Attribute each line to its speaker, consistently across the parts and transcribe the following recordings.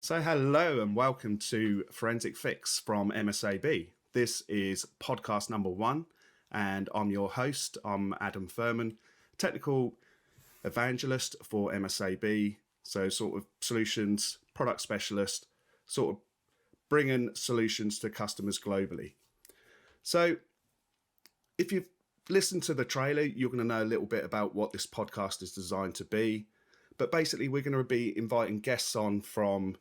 Speaker 1: So, hello and welcome to Forensic Fix from MSAB. This is podcast number 1, and I'm your host. I'm Adam Firman, technical evangelist for MSAB. So, sort of solutions, product specialist, sort of bringing solutions to customers globally. So, if you've listened to the trailer, you're going to know a little bit about what this podcast is designed to be. But basically, we're going to be inviting guests on from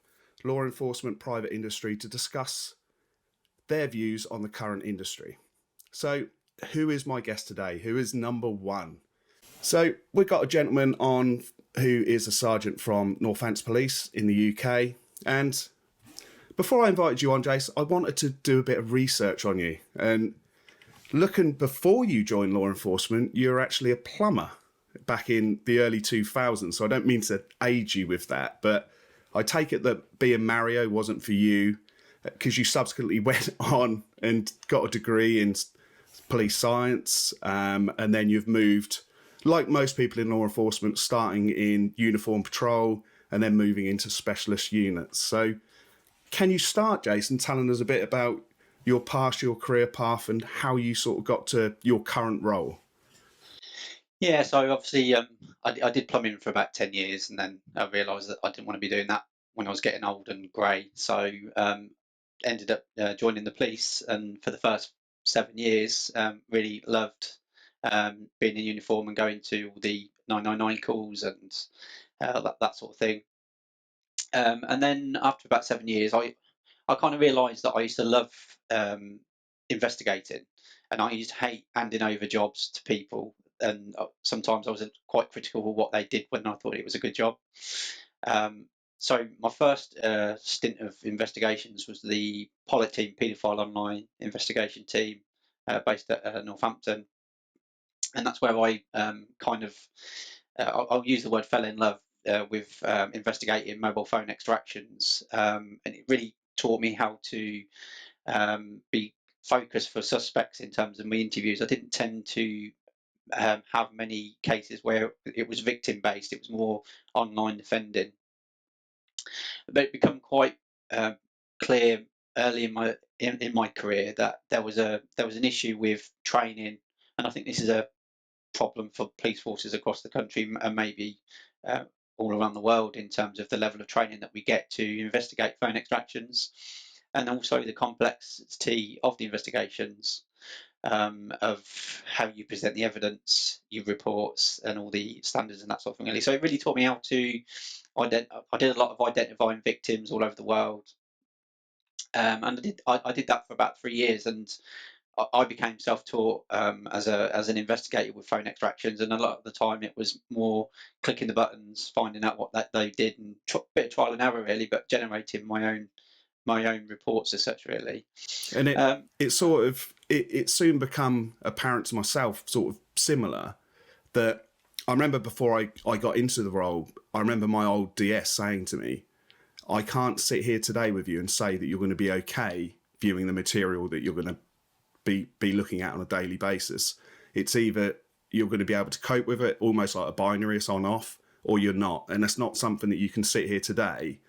Speaker 1: law enforcement, private industry to discuss their views on the current industry. So who is my guest today? Who is number 1? So we've got a gentleman on who is a sergeant from Northamptonshire Police in the UK. And before I invited you on, Jace, I wanted to do a bit of research on you. And looking before you joined law enforcement, you were actually a plumber back in the early 2000s. So I don't mean to age you with that, but I take it that being Mario wasn't for you because you subsequently went on and got a degree in police science, and then you've moved, like most people in law enforcement, starting in uniform patrol and then moving into specialist units. So can you start, Jason, telling us a bit about your past, your career path, and how you sort of got to your current role?
Speaker 2: Yeah, so obviously I did plumbing for about 10 years, and then I realised that I didn't want to be doing that when I was getting old and grey. So ended up joining the police, and for the first 7 years, really loved being in uniform and going to all the 999 calls and that sort of thing. And then after about 7 years, I kind of realised that I used to love investigating, and I used to hate handing over jobs to people. And sometimes I was quite critical of what they did when I thought it was a good job. So my first stint of investigations was the pilot team, paedophile online investigation team, based at Northampton, and that's where I I'll use the word fell in love with investigating mobile phone extractions, and it really taught me how to be focused for suspects in terms of my interviews. I didn't tend to have many cases where it was victim based. It was more online defending. But it became quite clear early in my career that there was an issue with training, and I think this is a problem for police forces across the country and maybe all around the world in terms of the level of training that we get to investigate phone extractions, and also the complexity of the investigations, of how you present the evidence, your reports, and all the standards and that sort of thing. Really. So it really taught me how to I did a lot of identifying victims all over the world, and I did that for about 3 years, and I became self-taught as an investigator with phone extractions, and a lot of the time it was more clicking the buttons, finding out what that they did, and bit of trial and error really, but generating my own reports as such really.
Speaker 1: And it sort of it soon become apparent to myself, sort of similar, that I remember before I got into the role, I remember my old DS saying to me, I can't sit here today with you and say that you're going to be okay viewing the material that you're going to be looking at on a daily basis. It's either you're going to be able to cope with it, almost like a binary, it's on off, or you're not. And that's not something that you can sit here today.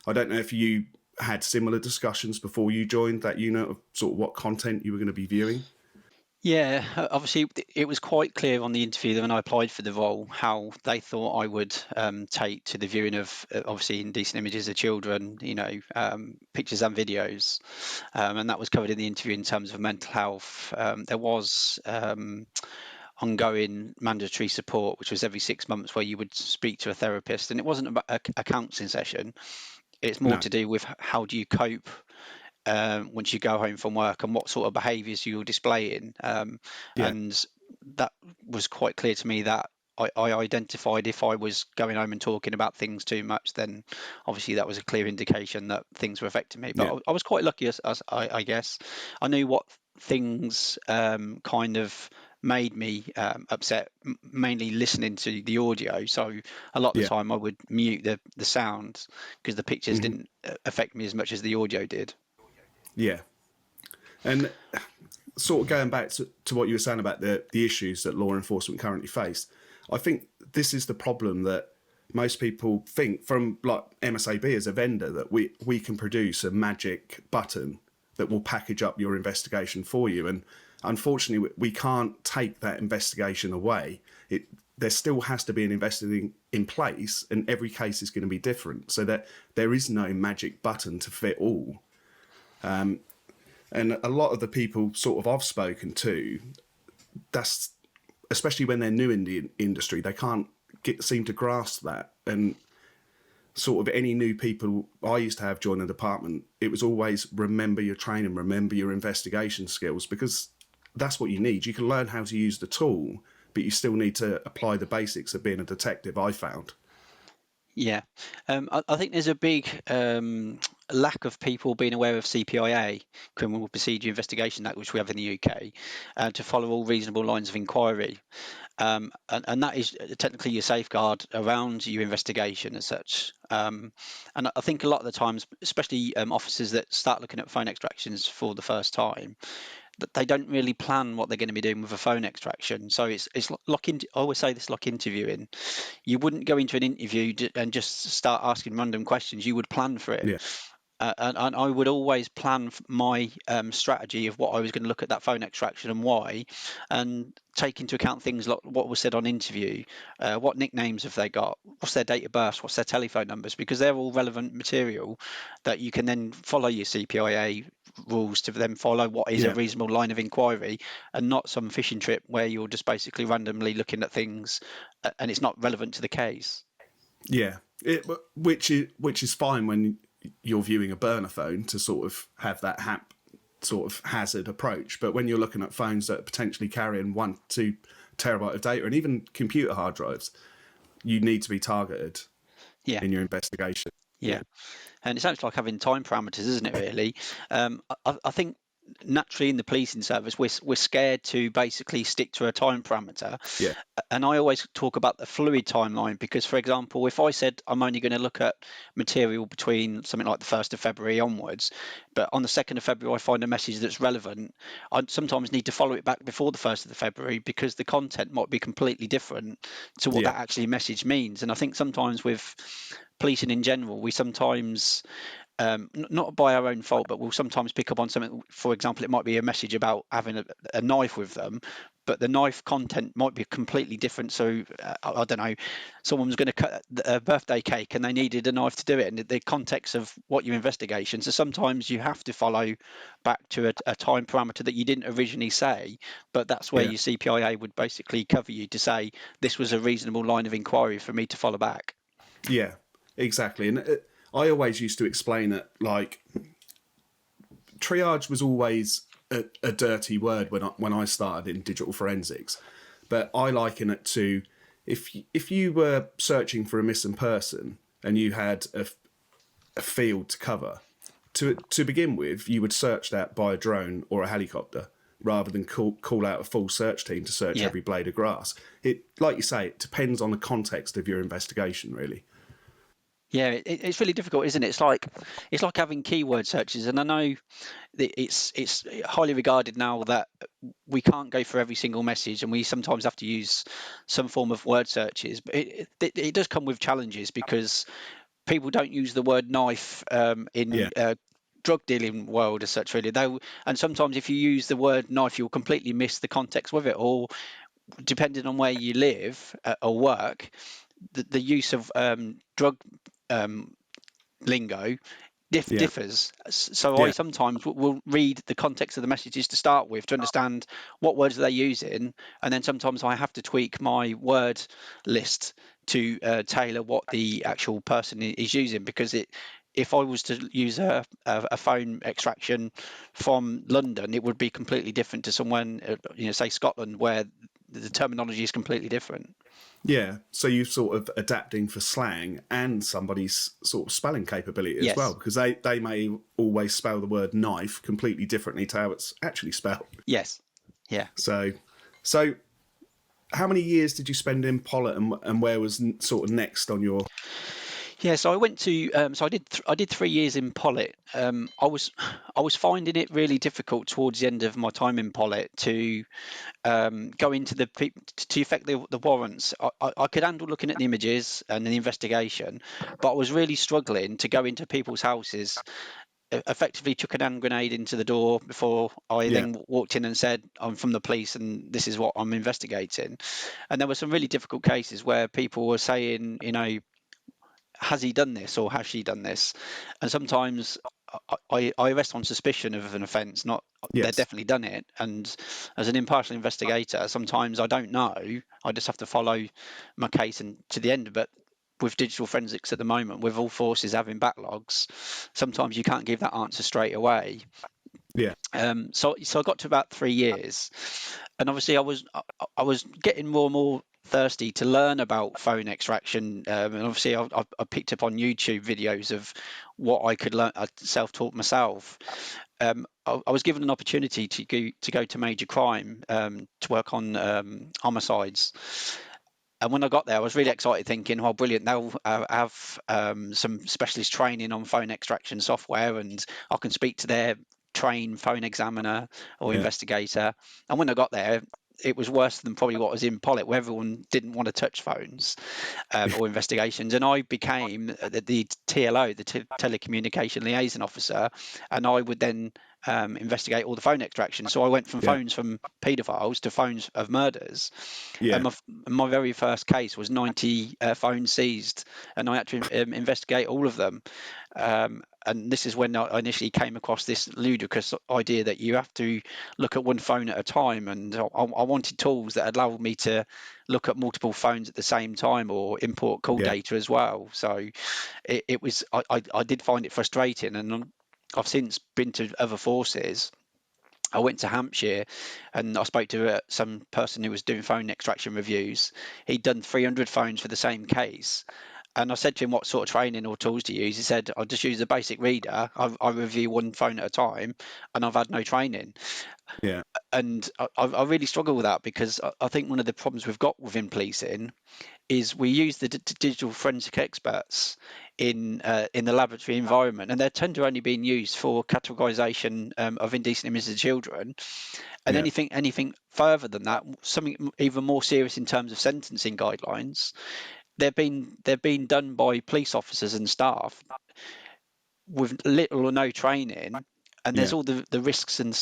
Speaker 1: I don't know if you had similar discussions before you joined that unit of sort of what content you were going to be viewing.
Speaker 2: Yeah, obviously it was quite clear on the interview that when I applied for the role how they thought I would take to the viewing of obviously indecent images of children, pictures and videos, and that was covered in the interview in terms of mental health. There was ongoing mandatory support, which was every 6 months, where you would speak to a therapist, and it wasn't about a counselling session. It's more to do with how do you cope once you go home from work, and what sort of behaviours you're displaying. And that was quite clear to me that I identified if I was going home and talking about things too much, then obviously that was a clear indication that things were affecting me. But I was quite lucky, as I guess. I knew what things kind of made me upset, mainly listening to the audio. So a lot of the time I would mute the sound because the pictures didn't affect me as much as the audio did.
Speaker 1: Yeah. And sort of going back to what you were saying about the issues that law enforcement currently face, I think this is the problem that most people think from like MSAB as a vendor that we can produce a magic button that will package up your investigation for you. And unfortunately, we can't take that investigation away. There still has to be an investigation in place, and every case is going to be different. So that there is no magic button to fit all. And a lot of the people sort of I've spoken to, that's especially when they're new in the industry, they can't seem to grasp that. And sort of any new people I used to have join the department, it was always remember your training, remember your investigation skills, because that's what you need. You can learn how to use the tool, but you still need to apply the basics of being a detective, I found.
Speaker 2: Yeah, I think there's a big lack of people being aware of CPIA, Criminal Procedure Investigation Act, which we have in the UK, to follow all reasonable lines of inquiry. And that is technically your safeguard around your investigation as such. And I think a lot of the times, especially officers that start looking at phone extractions for the first time, that they don't really plan what they're going to be doing with a phone extraction. So it's like I always say this, like interviewing. You wouldn't go into an interview and just start asking random questions. You would plan for it.
Speaker 1: Yeah.
Speaker 2: And I would always plan my strategy of what I was going to look at that phone extraction and why, and take into account things like what was said on interview, what nicknames have they got, what's their date of birth, what's their telephone numbers, because they're all relevant material that you can then follow your CPIA rules to then follow what is a reasonable line of inquiry, and not some fishing trip where you're just basically randomly looking at things and it's not relevant to the case.
Speaker 1: Yeah, which is fine when you're viewing a burner phone to sort of have that sort of hazard approach. But when you're looking at phones that are potentially carrying 1-2 terabyte of data, and even computer hard drives, you need to be targeted in your investigation.
Speaker 2: Yeah. And it's actually like having time parameters, isn't it, really? I think naturally in the policing service, we're scared to basically stick to a time parameter.
Speaker 1: Yeah.
Speaker 2: And I always talk about the fluid timeline, because, for example, if I said I'm only going to look at material between something like the 1st of February onwards, but on the 2nd of February I find a message that's relevant, I sometimes need to follow it back before the 1st of February, because the content might be completely different to what that actually message means. And I think sometimes with policing in general, we sometimes not by our own fault, but we'll sometimes pick up on something. For example, it might be a message about having a knife with them, but the knife content might be completely different. So I don't know, someone's going to cut a birthday cake and they needed a knife to do it, and the context of what your investigation. So sometimes you have to follow back to a time parameter that you didn't originally say, but that's where your CPIA would basically cover you to say this was a reasonable line of inquiry for me to follow back.
Speaker 1: Yeah, exactly. And I always used to explain it like triage was always a dirty word when I started in digital forensics, but I liken it to if you were searching for a missing person and you had a field to cover, to begin with, you would search that by a drone or a helicopter rather than call out a full search team to search every blade of grass. It, like you say, it depends on the context of your investigation, really.
Speaker 2: Yeah, it's really difficult, isn't it? It's like having keyword searches, and I know that it's highly regarded now that we can't go for every single message, and we sometimes have to use some form of word searches. But it does come with challenges, because people don't use the word knife in drug dealing world as such, really. And sometimes if you use the word knife, you'll completely miss the context with it, or depending on where you live or work, the use of drug lingo differs. So I sometimes will read the context of the messages to start with to understand what words they're using, and then sometimes I have to tweak my word list to tailor what the actual person is using, because if I was to use a phone extraction from London, it would be completely different to someone, say Scotland, where the terminology is completely different.
Speaker 1: Yeah, so you're sort of adapting for slang and somebody's sort of spelling capability as well, because they may always spell the word knife completely differently to how it's actually spelled.
Speaker 2: Yes, yeah.
Speaker 1: So how many years did you spend in Pollet, and where was sort of next on your...
Speaker 2: Yeah, so I went to I did 3 years in Pollet. I was finding it really difficult towards the end of my time in Pollet to go into to effect the warrants. I could handle looking at the images and the investigation, but I was really struggling to go into people's houses. Effectively took a hand grenade into the door before I
Speaker 1: Yeah,
Speaker 2: then walked in and said, I'm from the police and this is what I'm investigating. And there were some really difficult cases where people were saying, has he done this or has she done this? And sometimes I arrest on suspicion of an offence, not they've
Speaker 1: yes,
Speaker 2: definitely done it. And as an impartial investigator, sometimes I don't know. I just have to follow my case and to the end. But with digital forensics at the moment, with all forces having backlogs, sometimes you can't give that answer straight away.
Speaker 1: yeah,
Speaker 2: So I got to about 3 years, and obviously I was getting more and more thirsty to learn about phone extraction, and obviously I picked up on YouTube videos of what I could learn. I self-taught myself. I was given an opportunity to go to major crime to work on homicides. And when I got there, I was really excited, thinking, "Oh, brilliant! They'll have some specialist training on phone extraction software, and I can speak to their trained phone examiner or
Speaker 1: yeah,
Speaker 2: investigator." And when I got there, it was worse than probably what was in Pollet, where everyone didn't want to touch phones or investigations. And I became the TLO, the telecommunication liaison officer, and I would then investigate all the phone extraction. So I went from
Speaker 1: yeah,
Speaker 2: phones from paedophiles to phones of murders. And
Speaker 1: yeah,
Speaker 2: my very first case was 90 phones seized, and I had to investigate all of them. And this is when I initially came across this ludicrous idea that you have to look at one phone at a time. And I wanted tools that allowed me to look at multiple phones at the same time or import call
Speaker 1: yeah,
Speaker 2: data as well. So it was I did find it frustrating, and I've since been to other forces. I went to Hampshire and I spoke to some person who was doing phone extraction reviews. He'd done 300 phones for the same case. And I said to him, what sort of training or tools do you use? He said, I just use a basic reader. I review one phone at a time and I've had no training.
Speaker 1: yeah,
Speaker 2: And I really struggle with that because I think one of the problems we've got within policing is we use the digital forensic experts in the laboratory environment, and they tend to only being used for categorisation of indecent images of children. And
Speaker 1: yeah,
Speaker 2: anything further than that, something even more serious in terms of sentencing guidelines, they've been done by police officers and staff with little or no training. And there's
Speaker 1: yeah,
Speaker 2: all the risks and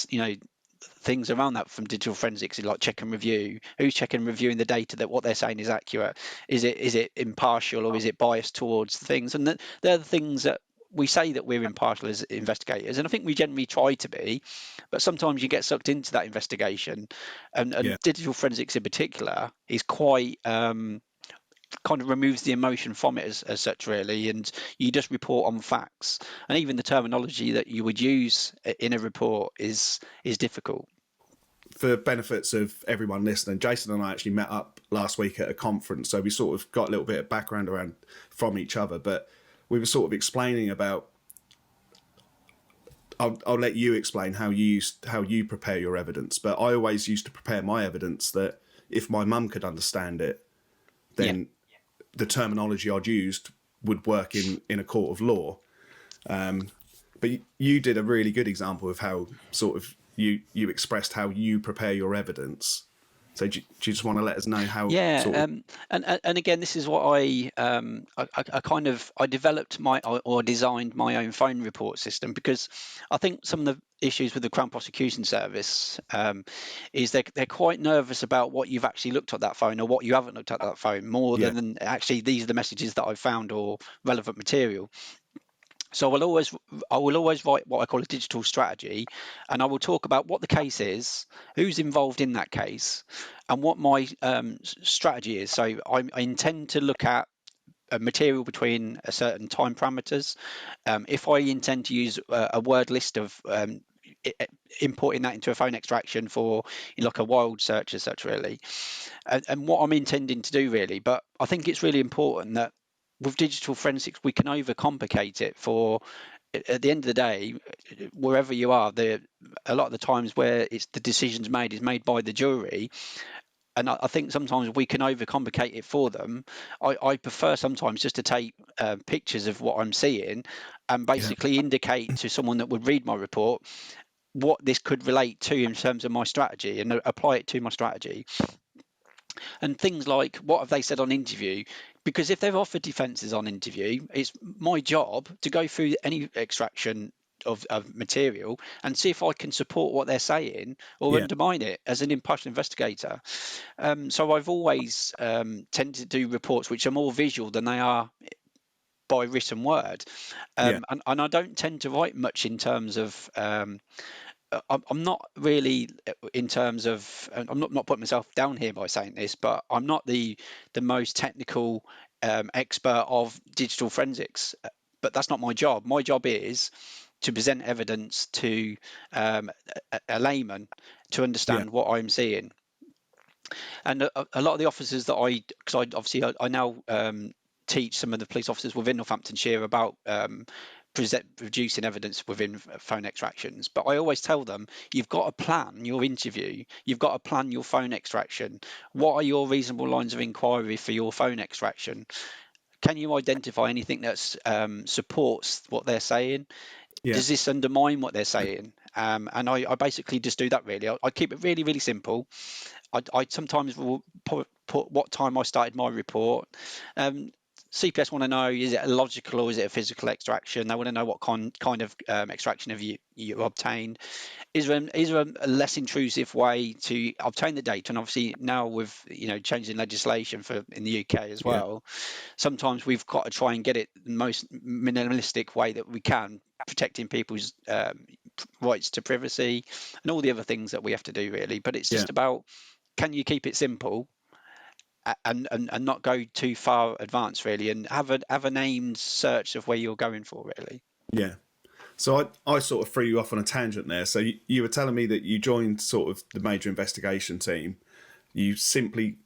Speaker 2: things around that from digital forensics, like check and review. Who's checking and reviewing the data that what they're saying is accurate? Is it impartial or is it biased towards things? And they're the things that we say that we're impartial as investigators, and I think we generally try to be, but sometimes you get sucked into that investigation, and
Speaker 1: yeah.
Speaker 2: digital forensics in particular is quite kind of removes the emotion from it as such, really, and you just report on facts, and even the terminology that you would use in a report is difficult.
Speaker 1: For benefits of everyone listening, Jason and I actually met up last week at a conference, so we sort of got a little bit of background around from each other. But we were sort of explaining about. I'll let you explain how you prepare your evidence. But I always used to prepare my evidence that if my mum could understand it,
Speaker 2: Yeah.
Speaker 1: then the terminology I'd used would work in a court of law. But you did a really good example of how sort of you expressed how you prepare your evidence. So do you just want to let us know how
Speaker 2: Yeah,
Speaker 1: sort of
Speaker 2: and again, this is what I kind of I developed my or designed my own phone report system, because I think some of the issues with the Crown Prosecution Service is they're quite nervous about what you've actually looked at that phone or what you haven't looked at that phone, more
Speaker 1: yeah,
Speaker 2: than actually these are the messages that I've found or relevant material. So I will always write what I call a digital strategy, and I will talk about what the case is, who's involved in that case, and what my strategy is. So I intend to look at a material between a certain time parameters. If I intend to use a word list of importing that into a phone extraction for like a wild search as such, really, and what I'm intending to do, really. But I think it's really important that with digital forensics we can overcomplicate it. For at the end of the day, wherever you are, a lot of the times where it's the decisions made is made by the jury, and I think sometimes we can overcomplicate it for them. I prefer sometimes just to take pictures of what I'm seeing and basically indicate to someone that would read my report what this could relate to in terms of my strategy, and apply it to my strategy. And things like, what have they said on interview? Because if they've offered defences on interview, it's my job to go through any extraction of material and see if I can support what they're saying or undermine it as an impartial investigator. So I've always tended to do reports which are more visual than they are by written word. And I don't tend to write much in terms of I'm not really in terms of, I'm not putting myself down here by saying this, but I'm not the most technical expert of digital forensics. But that's not my job. My job is to present evidence to a layman to understand what I'm seeing. And a lot of the officers that I now teach some of the police officers within Northamptonshire about producing evidence within phone extractions. But I always tell them, you've got to plan your interview, you've got to plan your phone extraction. What are your reasonable lines of inquiry for your phone extraction? Can you identify anything that supports what they're saying? Does this undermine what they're saying? And I basically just do that, really. I keep it really, really simple. I sometimes will put what time I started my report. CPS want to know, is it a logical or is it a physical extraction? They want to know what kind of extraction have you obtained. Is there a less intrusive way to obtain the data? And obviously now with changing legislation in the UK as well, sometimes we've got to try and get it the most minimalistic way that we can, protecting people's rights to privacy and all the other things that we have to do, really. But it's just about, can you keep it simple and not go too far advanced, really, and have a named search of where you're going for, really.
Speaker 1: Yeah. So I sort of threw you off on a tangent there. So you were telling me that you joined sort of the major investigation team. You simply,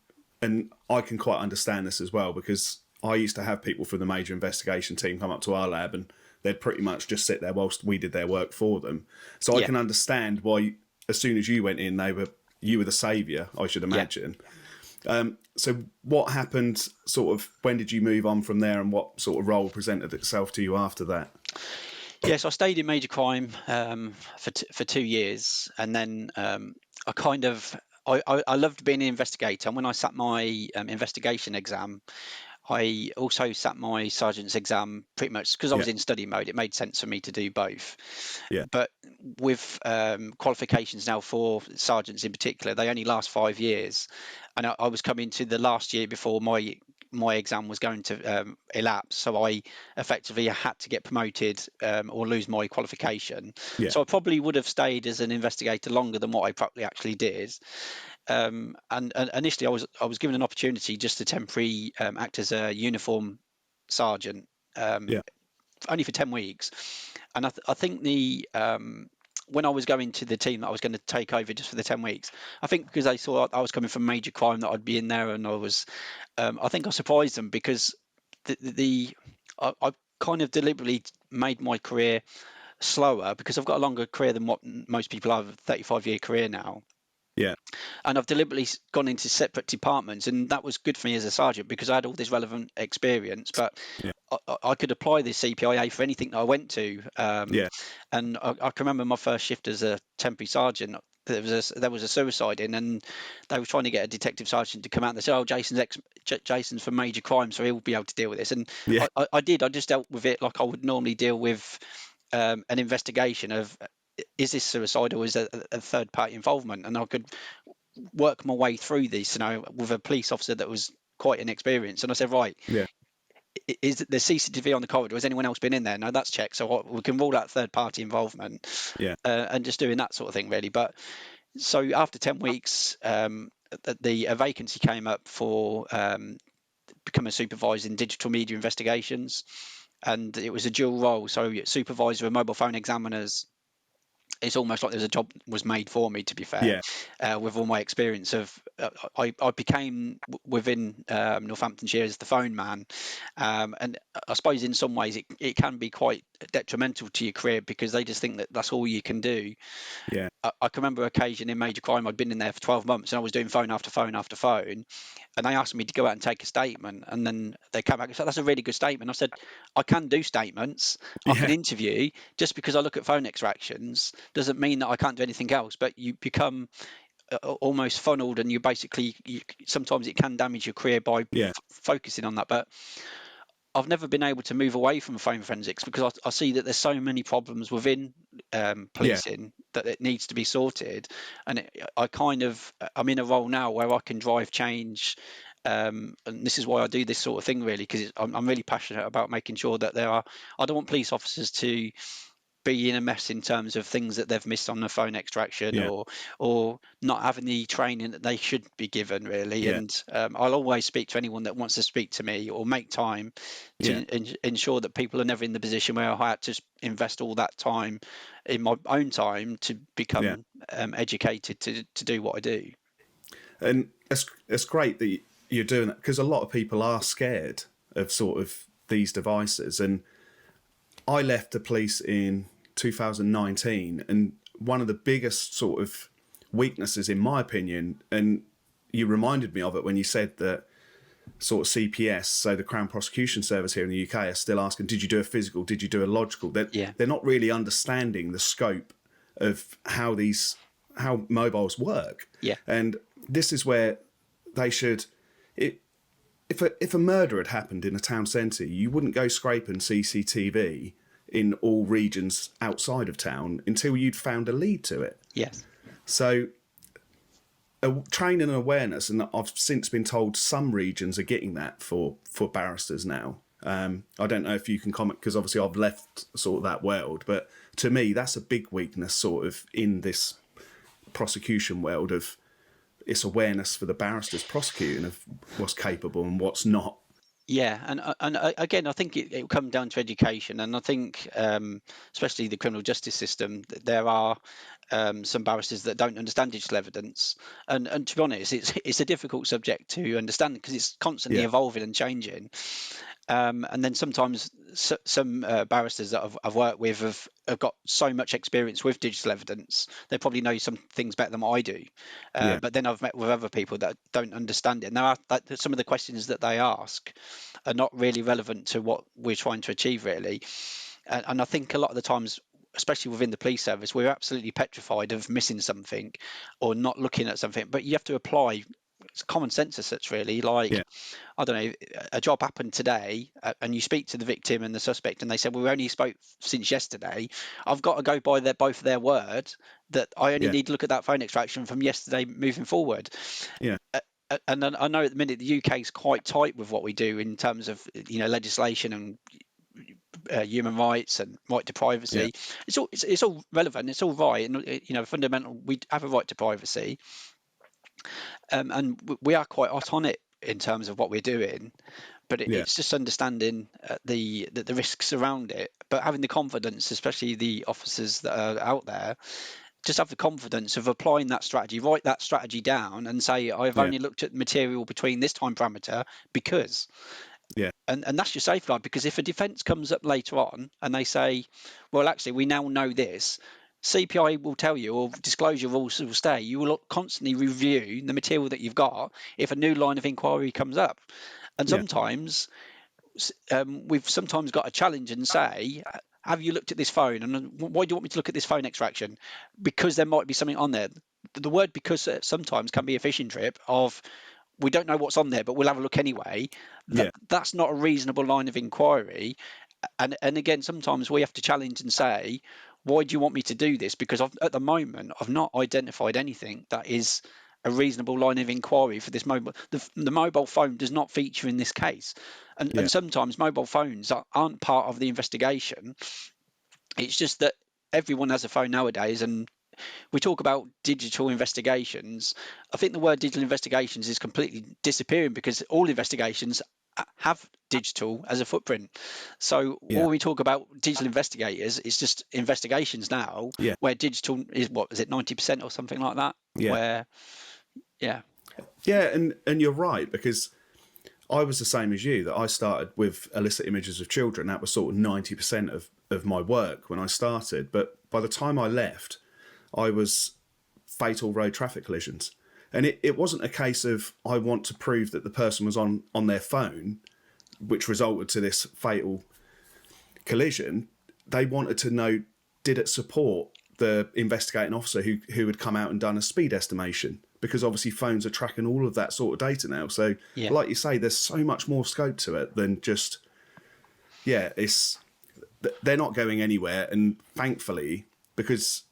Speaker 1: and I can quite understand this as well, because I used to have people from the major investigation team come up to our lab and they'd pretty much just sit there whilst we did their work for them. So I can understand why, as soon as you went in, you were the saviour, I should imagine. So what happened, sort of, when did you move on from there, and what sort of role presented itself to you after that?
Speaker 2: Yes, I stayed in major crime for 2 years, and then I loved being an investigator. And when I sat my investigation exam, I also sat my sergeant's exam, pretty much because I was in study mode. It made sense for me to do both. But with qualifications now for sergeants in particular, they only last 5 years, and I was coming to the last year before my exam was going to elapse, so I effectively had to get promoted or lose my qualification. So I probably would have stayed as an investigator longer than what I probably actually did. And initially I was given an opportunity just to temporary act as a uniform sergeant, only for 10 weeks. And I think when I was going to the team that I was going to take over just for the 10 weeks, I think because they saw I was coming from major crime, that I'd be in there, and I think I surprised them, because I kind of deliberately made my career slower, because I've got a longer career than what most people have, a 35-year career now. And I've deliberately gone into separate departments, and that was good for me as a sergeant, because I had all this relevant experience. But I could apply the CPIA for anything that I went to. And I can remember my first shift as a temporary sergeant. There was a suicide in, and they were trying to get a detective sergeant to come out. And they said, "Oh, Jason's for major crime, so he'll be able to deal with this." And I did. I just dealt with it like I would normally deal with an investigation of, is this suicide or is there a third party involvement? And I could work my way through this, with a police officer that was quite inexperienced. And I said, right, is the CCTV on the corridor? Has anyone else been in there? No, that's checked. So we can rule out third party involvement. And just doing that sort of thing, really. But so after 10 weeks, a vacancy came up for become a supervisor in digital media investigations. And it was a dual role. So supervisor of mobile phone examiners it's almost like there's a job was made for me, to be fair.
Speaker 1: Yeah.
Speaker 2: With all my experience of, I became within Northamptonshire as the phone man, and I suppose in some ways it can be quite detrimental to your career because they just think that that's all you can do.
Speaker 1: Yeah.
Speaker 2: I can remember an occasion in Major Crime, I'd been in there for 12 months and I was doing phone after phone after phone, and they asked me to go out and take a statement, and then they came back and said, that's a really good statement. I said, I can do statements, I can
Speaker 1: Yeah.
Speaker 2: interview. Just because I look at phone extractions doesn't mean that I can't do anything else. But you become almost funneled, and sometimes it can damage your career by
Speaker 1: Yeah.
Speaker 2: focusing on that. But I've never been able to move away from phone forensics because I see that there's so many problems within
Speaker 1: Yeah.
Speaker 2: policing that it needs to be sorted. And I'm in a role now where I can drive change. And this is why I do this sort of thing, really, because I'm really passionate about making sure that I don't want police officers to be in a mess in terms of things that they've missed on the phone extraction,
Speaker 1: Yeah.
Speaker 2: or not having the training that they should be given, really.
Speaker 1: Yeah.
Speaker 2: And I'll always speak to anyone that wants to speak to me or make time
Speaker 1: Yeah.
Speaker 2: to ensure that people are never in the position where I had to invest all that time in my own time to
Speaker 1: Yeah.
Speaker 2: become educated to do what I do.
Speaker 1: And it's great that you're doing that, because a lot of people are scared of sort of these devices. And I left the police in 2019, and one of the biggest sort of weaknesses, in my opinion, and you reminded me of it when you said that sort of CPS, so the Crown Prosecution Service here in the UK, are still asking, did you do a physical? Did you do a logical?
Speaker 2: Yeah.
Speaker 1: They're not really understanding the scope of how mobiles work.
Speaker 2: Yeah.
Speaker 1: And this is where they should. If a murder had happened in a town centre, you wouldn't go scraping CCTV in all regions outside of town until you'd found a lead to it.
Speaker 2: Yes.
Speaker 1: So training and awareness, and I've since been told some regions are getting that for barristers now. I don't know if you can comment, because obviously I've left sort of that world, but to me that's a big weakness sort of in this prosecution world, of its awareness for the barristers prosecuting of what's capable and what's not.
Speaker 2: Yeah, and again, I think it will come down to education, and I think especially the criminal justice system, there are some barristers that don't understand digital evidence, and to be honest, it's a difficult subject to understand because it's constantly
Speaker 1: Yeah.
Speaker 2: evolving and changing. And then sometimes some barristers that I've worked with have got so much experience with digital evidence, they probably know some things better than what I do.
Speaker 1: Yeah.
Speaker 2: But then I've met with other people that don't understand it. And some of the questions that they ask are not really relevant to what we're trying to achieve, really. And I think a lot of the times, especially within the police service, we're absolutely petrified of missing something or not looking at something. But you have to apply common sense as such, really. Like,
Speaker 1: Yeah.
Speaker 2: I don't know, a job happened today, and you speak to the victim and the suspect, and they said, well, we only spoke since yesterday. I've got to go by both their word that I only
Speaker 1: Yeah.
Speaker 2: need to look at that phone extraction from yesterday moving forward.
Speaker 1: Yeah.
Speaker 2: And I know at the minute the UK is quite tight with what we do in terms of legislation and human rights and right to
Speaker 1: Yeah.
Speaker 2: privacy. It's all relevant. It's all right, and fundamental. We have a right to privacy, and we are quite hot on it in terms of what we're doing. But
Speaker 1: Yeah.
Speaker 2: it's just understanding the risks around it, but having the confidence, especially the officers that are out there, just have the confidence of applying that strategy, write that strategy down and say, I've
Speaker 1: Yeah.
Speaker 2: only looked at material between this time parameter because,
Speaker 1: Yeah.
Speaker 2: and that's your safeguard. Because if a defence comes up later on and they say, well, actually, we now know this, CPI will tell you, or disclosure rules will stay, you will constantly review the material that you've got if a new line of inquiry comes up. And
Speaker 1: Yeah.
Speaker 2: sometimes we've sometimes got a challenge and say, have you looked at this phone? And why do you want me to look at this phone extraction? Because there might be something on there. The word because sometimes can be a fishing trip of, we don't know what's on there, but we'll have a look anyway.
Speaker 1: Yeah.
Speaker 2: That's not a reasonable line of inquiry. And again, sometimes we have to challenge and say, why do you want me to do this? Because at the moment, I've not identified anything that is a reasonable line of inquiry for this mobile. The mobile phone does not feature in this case.
Speaker 1: Yeah.
Speaker 2: And sometimes mobile phones aren't part of the investigation. It's just that everyone has a phone nowadays, and we talk about digital investigations. I think the word digital investigations is completely disappearing because all investigations have digital as a footprint. So
Speaker 1: Yeah.
Speaker 2: when we talk about digital investigators, it's just investigations now,
Speaker 1: Yeah.
Speaker 2: where digital is, what is it, 90% or something like that?
Speaker 1: Yeah.
Speaker 2: Where, yeah.
Speaker 1: Yeah, and you're right, because I was the same as you, that I started with illicit images of children. That was sort of 90% of my work when I started. But by the time I left, I was fatal road traffic collisions. And it wasn't a case of I want to prove that the person was on their phone, which resulted to this fatal collision. They wanted to know, did it support the investigating officer who had come out and done a speed estimation? Because obviously phones are tracking all of that sort of data now. So,
Speaker 2: Yeah.
Speaker 1: like you say, there's so much more scope to it than just, they're not going anywhere. And thankfully, because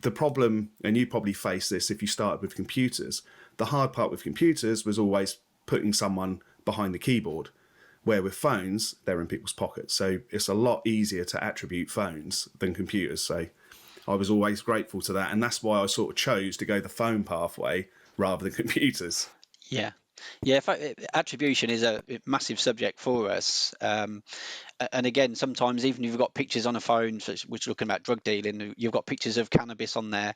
Speaker 1: the problem, and you probably face this if you started with computers, the hard part with computers was always putting someone behind the keyboard, where with phones, they're in people's pockets. So it's a lot easier to attribute phones than computers. So I was always grateful to that. And that's why I sort of chose to go the phone pathway rather than computers.
Speaker 2: Yeah. Yeah, attribution is a massive subject for us. And again, sometimes even if you've got pictures on a phone, which are looking about drug dealing, you've got pictures of cannabis on there.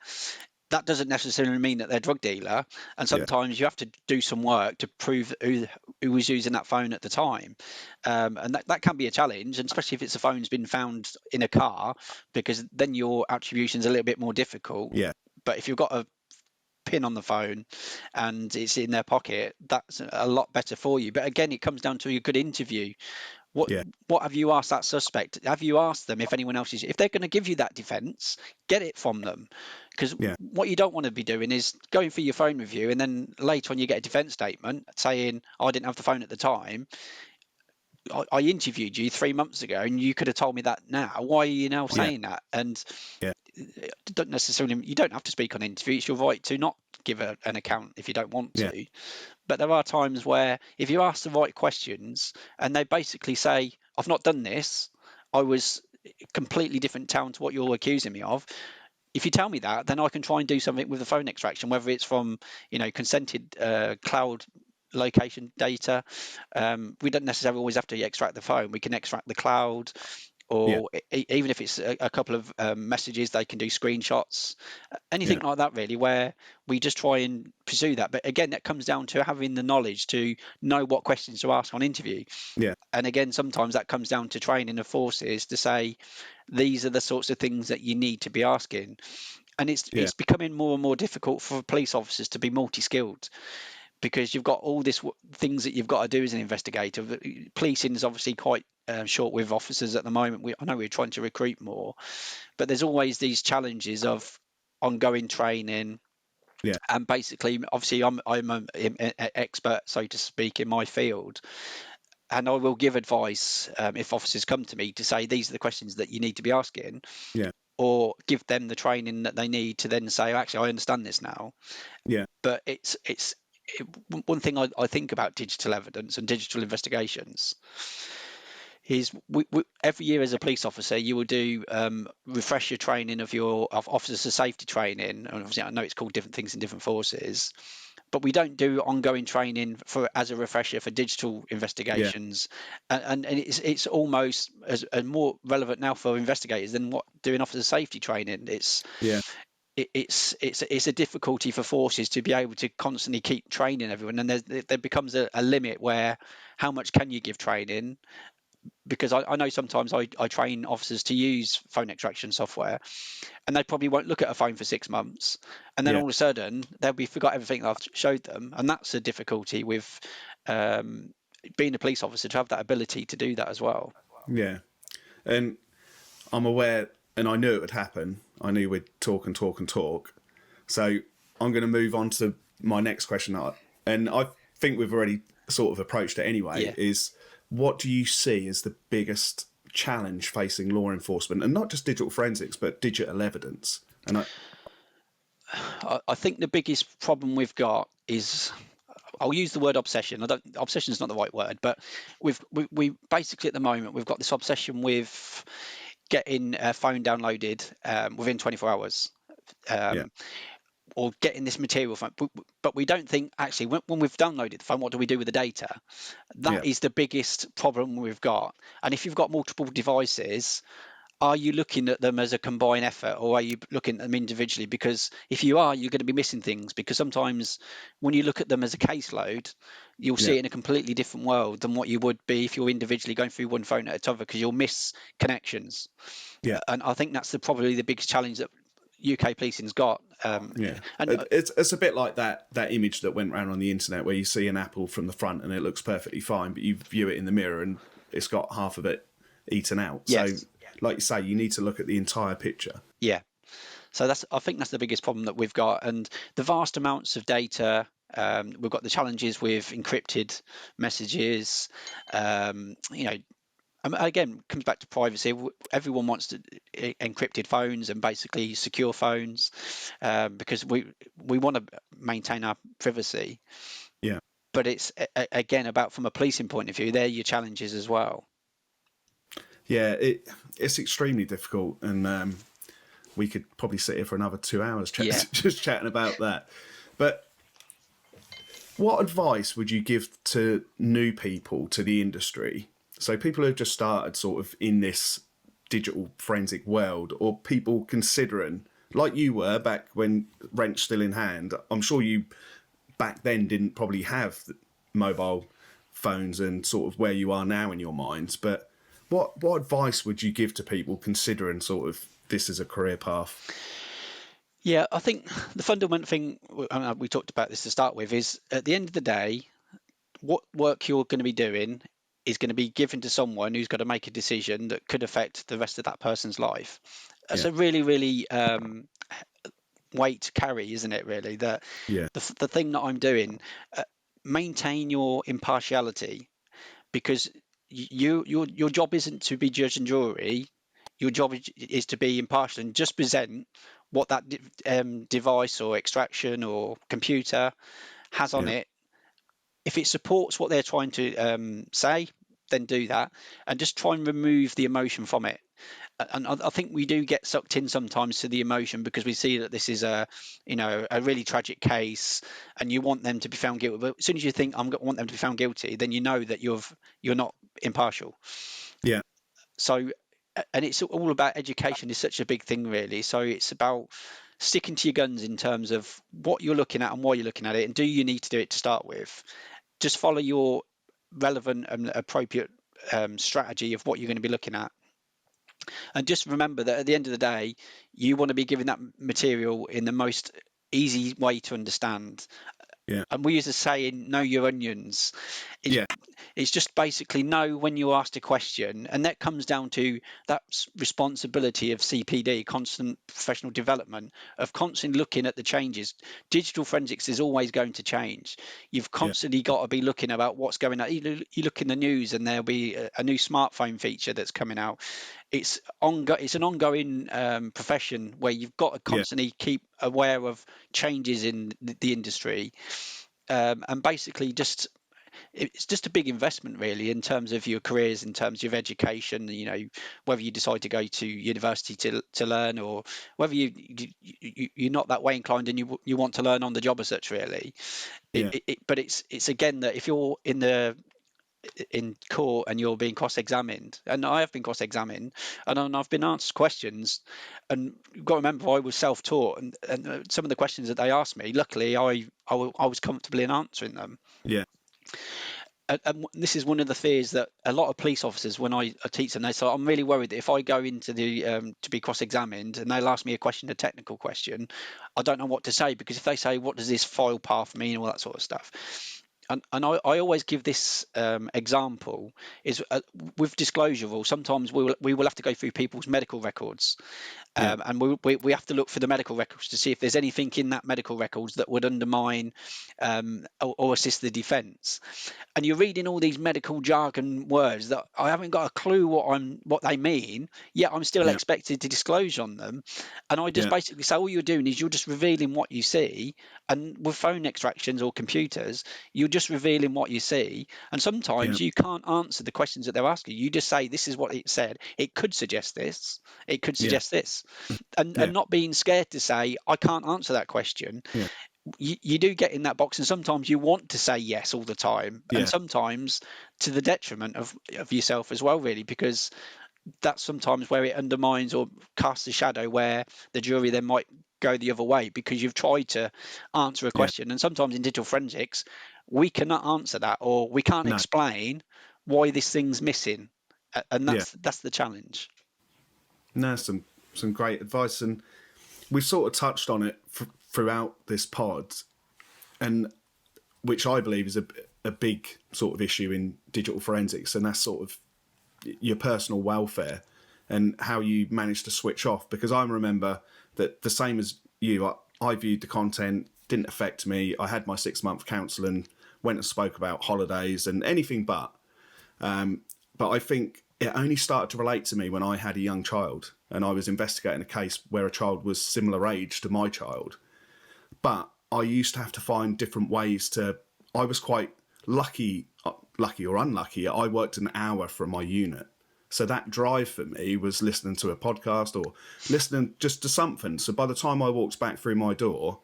Speaker 2: That doesn't necessarily mean that they're a drug dealer. And sometimes you have to do some work to prove who was using that phone at the time. And that can be a challenge, and especially if it's a phone's been found in a car, because then your attribution's a little bit more difficult.
Speaker 1: Yeah.
Speaker 2: But if you've got a pin on the phone and it's in their pocket, that's a lot better for you. But again, it comes down to a good interview. What
Speaker 1: Yeah.
Speaker 2: what have you asked that suspect? Have you asked them if anyone else is, if they're going to give you that defense, get it from them. Because
Speaker 1: Yeah.
Speaker 2: what you don't want to be doing is going through your phone review and then later on you get a defense statement saying, I didn't have the phone at the time. I interviewed you 3 months ago and you could have told me that now. Why are you now
Speaker 1: Yeah.
Speaker 2: saying that? And
Speaker 1: Yeah.
Speaker 2: don't necessarily, you don't have to speak on interview. It's your right to not give an account if you don't want
Speaker 1: Yeah.
Speaker 2: to. But there are times where if you ask the right questions and they basically say, I've not done this, I was completely different town to what you're accusing me of. If you tell me that, then I can try and do something with the phone extraction, whether it's from, consented cloud location data. We don't necessarily always have to extract the phone. We can extract the cloud,
Speaker 1: Yeah.
Speaker 2: or even if it's a couple of messages, they can do screenshots, anything
Speaker 1: Yeah.
Speaker 2: like that, really, where we just try and pursue that. But again, that comes down to having the knowledge to know what questions to ask on interview.
Speaker 1: Yeah.
Speaker 2: And again, sometimes that comes down to training of forces to say, these are the sorts of things that you need to be asking. And it's becoming more and more difficult for police officers to be multi-skilled, because you've got all this things that you've got to do as an investigator. Policing is obviously quite short with officers at the moment. I know we're trying to recruit more, but there's always these challenges of ongoing training.
Speaker 1: Yeah.
Speaker 2: And basically, obviously, I'm an expert, so to speak, in my field, and I will give advice if officers come to me to say these are the questions that you need to be asking,
Speaker 1: Yeah.
Speaker 2: or give them the training that they need to then say, oh, actually, I understand this now.
Speaker 1: Yeah.
Speaker 2: But one thing I think about digital evidence and digital investigations is every year as a police officer, you will do refresher training of your officer safety training. And obviously, I know it's called different things in different forces, but we don't do ongoing training as a refresher for digital investigations. And it's almost as more relevant now for investigators than what doing officer safety training. It's a difficulty for forces to be able to constantly keep training everyone, and there becomes a limit where how much can you give training. Because I know sometimes I train officers to use phone extraction software, and they probably won't look at a phone for 6 months, and then all of a sudden they'll be forgot everything I've showed them. And that's a difficulty with being a police officer, to have that ability to do that as well.
Speaker 1: Yeah. And I'm aware, and I knew it would happen. I knew we'd talk and talk and talk. So I'm going to move on to my next question. And I think we've already sort of approached it anyway, is what do you see as the biggest challenge facing law enforcement, and not just digital forensics, but digital evidence? And
Speaker 2: I think the biggest problem we've got is, I'll use the word obsession. Obsession is not the right word, but we basically at the moment we've got this obsession with getting a phone downloaded within 24 hours. or getting this material from, but we don't think actually when we've downloaded the phone, what do we do with the data? That is the biggest problem we've got. And if you've got multiple devices, are you looking at them as a combined effort, or are you looking at them individually? Because if you are, you're going to be missing things, because sometimes when you look at them as a caseload, you'll see it in a completely different world than what you would be if you're individually going through one phone at a time, because you'll miss connections. And I think that's probably the biggest challenge that UK policing's got.
Speaker 1: And it's a bit like that image that went around on the internet where you see an apple from the front and it looks perfectly fine, but you view it in the mirror and it's got half of it eaten out.
Speaker 2: Yes.
Speaker 1: So like you say, you need to look at the entire picture.
Speaker 2: Yeah. So I think that's the biggest problem that we've got, and the vast amounts of data. We've got the challenges with encrypted messages. Again, comes back to privacy. Everyone wants to encrypted phones and basically secure phones, because we want to maintain our privacy.
Speaker 1: Yeah.
Speaker 2: But it's again about, from a policing point of view, they're your challenges as well.
Speaker 1: Yeah, it's extremely difficult, and we could probably sit here for another 2 hours just chatting about that. But what advice would you give to new people to the industry? So people who have just started sort of in this digital forensic world, or people considering, like you were back when wrench still in hand. I'm sure you back then didn't probably have mobile phones and sort of where you are now in your minds, but what advice would you give to people considering sort of this as a career path?
Speaker 2: Yeah, I think the fundamental thing, we talked about this to start with, is at the end of the day, what work you're going to be doing is going to be given to someone who's got to make a decision that could affect the rest of that person's life. That's a really, really weight to carry, isn't it, really? The thing that I'm doing, maintain your impartiality, because your job isn't to be judge and jury. Your job is to be impartial and just present what that device or extraction or computer has on it. If it supports what they're trying to say, then do that, and just try and remove the emotion from it. And I think we do get sucked in sometimes to the emotion, because we see that this is a really tragic case, and you want them to be found guilty. But as soon as you think want them to be found guilty, then you know that you're not impartial.
Speaker 1: Yeah.
Speaker 2: So, and it's all about education is such a big thing, really. So it's about sticking to your guns in terms of what you're looking at and why you're looking at it, and do you need to do it to start with. Just follow your relevant and appropriate strategy of what you're going to be looking at. And just remember that at the end of the day, you want to be given that material in the most easy way to understand.
Speaker 1: Yeah.
Speaker 2: And we use a saying, know your onions. It's just basically know when you're asked a question, and that comes down to that responsibility of CPD, constant professional development, of constantly looking at the changes. Digital forensics is always going to change. You've constantly got to be looking about what's going on. You look in the news and there'll be a new smartphone feature that's coming out. It's an ongoing profession where you've got to constantly keep aware of changes in the industry, and basically it's just a big investment, really, in terms of your careers, in terms of education. Whether you decide to go to university to learn, or whether you're not that way inclined and you want to learn on the job as such, really. But it's again that if you're in court and you're being cross-examined, and I have been cross-examined, and I've been asked questions, and you've got to remember I was self-taught, and some of the questions that they asked me, luckily I was comfortable in answering them. And this is one of the fears that a lot of police officers, when I teach them, they say, I'm really worried that if I go into the to be cross-examined and they'll ask me a technical question, I don't know what to say, because if they say, what does this file path mean, and all that sort of stuff. And I always give this example is with disclosure rules. Sometimes we will have to go through people's medical records, and we have to look for the medical records to see if there's anything in that medical records that would undermine or assist the defence. And you're reading all these medical jargon words that I haven't got a clue what they mean, yet I'm still expected to disclose on them. And I just basically say, all you're doing is you're just revealing what you see. And with phone extractions or computers, you're just revealing what you see. And sometimes you can't answer the questions that they're asking. You just say, this is what it said. It could suggest this. It could suggest this. And not being scared to say, I can't answer that question.
Speaker 1: Yeah.
Speaker 2: You do get in that box, and sometimes you want to say yes all the time, and sometimes to the detriment of yourself as well, really, because that's sometimes where it undermines or casts a shadow where the jury then might go the other way, because you've tried to answer a question. And sometimes in digital forensics, we cannot answer that, or we can't explain why this thing's missing, and that's the challenge.
Speaker 1: No, some great advice, and we've sort of touched on it throughout this pod, and which I believe is a big sort of issue in digital forensics, and that's sort of your personal welfare and how you manage to switch off. Because I remember that the same as you, I viewed the content, didn't affect me. I had my 6-month counselling, went and spoke about holidays and anything but I think it only started to relate to me when I had a young child and I was investigating a case where a child was similar age to my child. But I used to have to find different ways to... I was quite lucky or unlucky. I worked an hour from my unit. So that drive for me was listening to a podcast or listening just to something. So by the time I walked back through my door,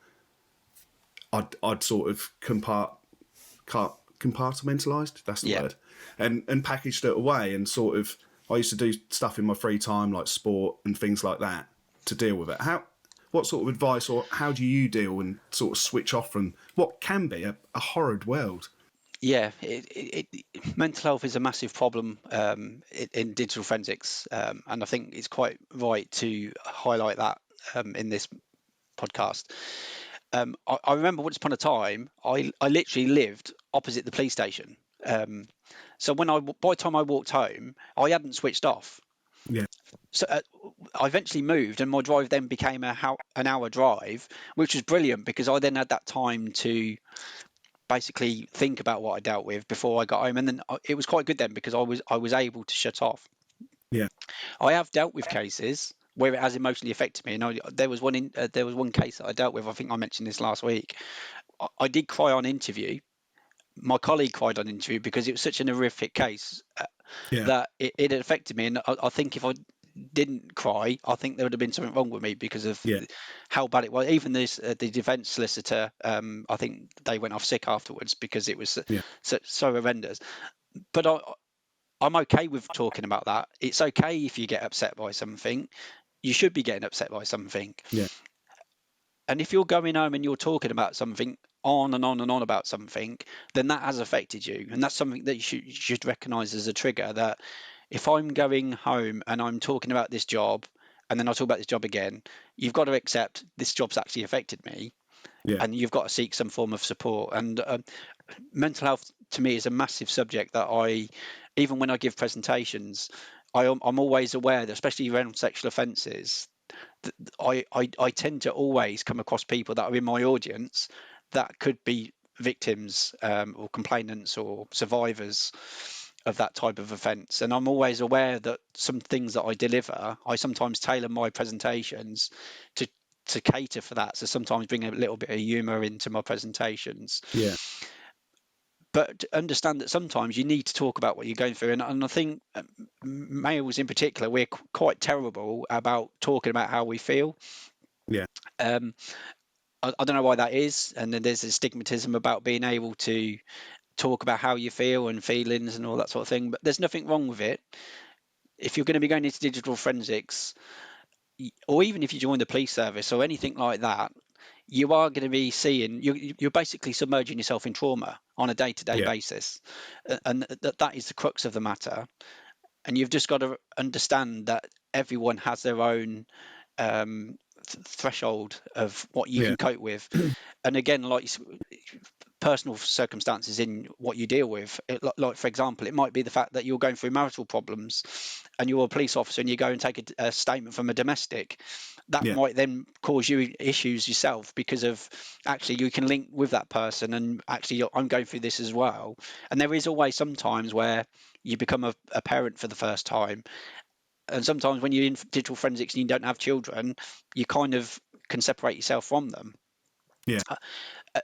Speaker 1: I'd sort of compartmentalised, that's the word, and packaged it away. And sort of, I used to do stuff in my free time like sport and things like that to deal with it. What sort of advice, or how do you deal and sort of switch off from what can be a horrid world?
Speaker 2: Yeah, mental health is a massive problem in digital forensics, and I think it's quite right to highlight that in this podcast. I remember once upon a time, I literally lived opposite the police station. So by the time I walked home, I hadn't switched off.
Speaker 1: Yeah.
Speaker 2: So I eventually moved, and my drive then became an hour drive, which was brilliant because I then had that time to basically think about what I dealt with before I got home, and then it was quite good then because I was able to shut off.
Speaker 1: Yeah.
Speaker 2: I have dealt with cases where it has emotionally affected me, and there was one case that I dealt with. I think I mentioned this last week. I did cry on interview. My colleague cried on interview because it was such an horrific case that it affected me. And I think if I didn't cry, I think there would have been something wrong with me because of how bad it was. Even the defence solicitor, I think they went off sick afterwards because it was so horrendous. But I'm okay with talking about that. It's okay if you get upset by something. You should be getting upset by something.
Speaker 1: Yeah.
Speaker 2: And if you're going home and you're talking about something on and on and on about something, then that has affected you. And that's something that you should recognise as a trigger, that if I'm going home and I'm talking about this job and then I talk about this job again, you've got to accept this job's actually affected me. And you've got to seek some form of support. And mental health to me is a massive subject that even when I give presentations, I'm always aware that, especially around sexual offences, I tend to always come across people that are in my audience that could be victims or complainants or survivors of that type of offence. And I'm always aware that some things that I deliver, I sometimes tailor my presentations to cater for that. So sometimes bring a little bit of humour into my presentations.
Speaker 1: Yeah.
Speaker 2: But understand that sometimes you need to talk about what you're going through. And I think males in particular, we're quite terrible about talking about how we feel.
Speaker 1: Yeah.
Speaker 2: I don't know why that is. And then there's a stigmatism about being able to talk about how you feel and feelings and all that sort of thing. But there's nothing wrong with it. If you're going to be going into digital forensics, or even if you join the police service or anything like that, you are going to be you're basically submerging yourself in trauma on a day-to-day basis, and that is the crux of the matter. And you've just got to understand that everyone has their own threshold of what you can cope with. And again, like personal circumstances in what you deal with, like for example, it might be the fact that you're going through marital problems and you're a police officer and you go and take a statement from a domestic. That might then cause you issues yourself, because of actually you can link with that person and actually I'm going through this as well. And there is always sometimes where you become a parent for the first time, and sometimes when you're in digital forensics and you don't have children, you kind of can separate yourself from them.
Speaker 1: Yeah.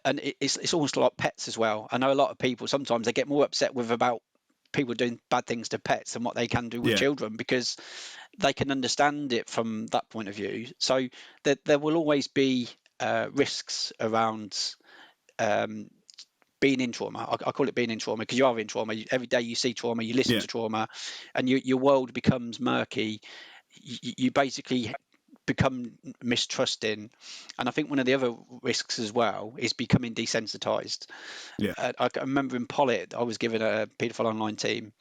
Speaker 2: And it's almost like pets as well. I know a lot of people, sometimes they get more upset with about people doing bad things to pets than what they can do with
Speaker 1: Yeah.
Speaker 2: children, because they can understand it from that point of view. So there will always be risks around being in trauma. I call it being in trauma because you are in trauma. Every day you see trauma, you listen
Speaker 1: Yeah.
Speaker 2: to trauma, and your world becomes murky. You basically become mistrusting. And I think one of the other risks as well is becoming desensitized.
Speaker 1: Yeah.
Speaker 2: I remember in Pollitt, I was given a paedophile online team.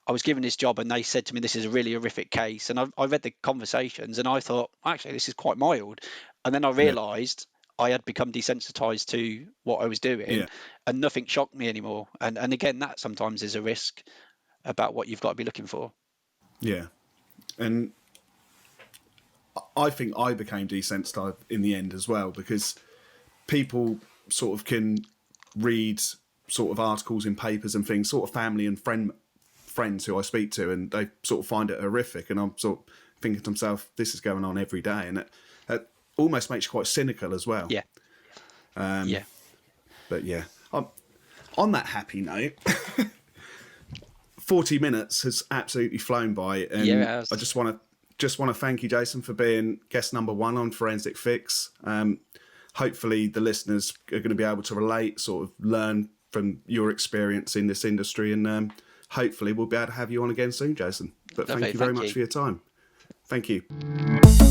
Speaker 2: I was given this job and they said to me, this is a really horrific case. And I read the conversations and I thought, actually, this is quite mild. And then I
Speaker 1: Yeah.
Speaker 2: realised I had become desensitized to what I was doing,
Speaker 1: Yeah.
Speaker 2: and nothing shocked me anymore. And again, that sometimes is a risk about what you've got to be looking for.
Speaker 1: Yeah. And I think I became desensitized in the end as well, because people sort of can read sort of articles in papers and things, sort of family and friends who I speak to, and they sort of find it horrific, and I'm sort of thinking to myself, this is going on every day, and it almost makes you quite cynical as well.
Speaker 2: Yeah. Yeah.
Speaker 1: But yeah, on that happy note, 40 minutes has absolutely flown by, and
Speaker 2: Yeah, it has.
Speaker 1: I just want to thank you, Jason, for being guest number 1 on Forensic Fix. Hopefully the listeners are going to be able to relate, sort of learn from your experience in this industry, and hopefully we'll be able to have you on again soon, Jason. But
Speaker 2: Lovely,
Speaker 1: thank you very
Speaker 2: thank
Speaker 1: much
Speaker 2: you.
Speaker 1: for your time. Thank you.